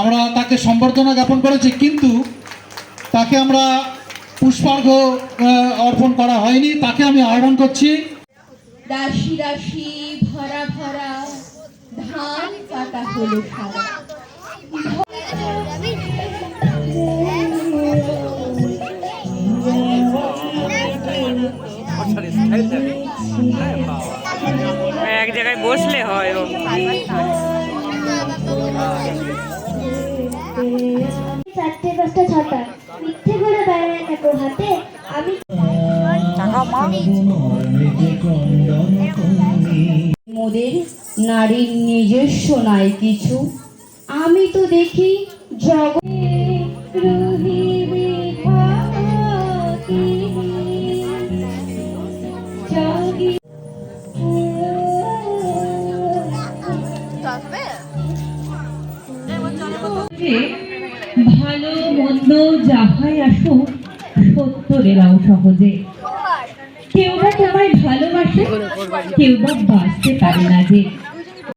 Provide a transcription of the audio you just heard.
আমরা তাকে সম্বর্ধনা জ্ঞাপন করেছি, কিন্তু তাকে আমরা পুষ্পার্ঘ অর্পণ করা হয়নি। তাকে আমি আহ্বান করছি। রাশি রাশি ভরা ভরা ধান কাটা হলো সারা। এক জায়গায় বসলে হয়। চারটে পাঁচটা ছটা মিথ্যে করে বেড়ায় না তো হাতে। আমি মোদের নারীর নিজস্ব নাই কিছু, আমি তো দেখি জগতে রহিবে ভালো মন্দ যাহাই আসুক সত্যেরাও সহজে। কেউ বা তোমায় ভালোবাসে, কেউ বা বাঁচতে পারে না যে।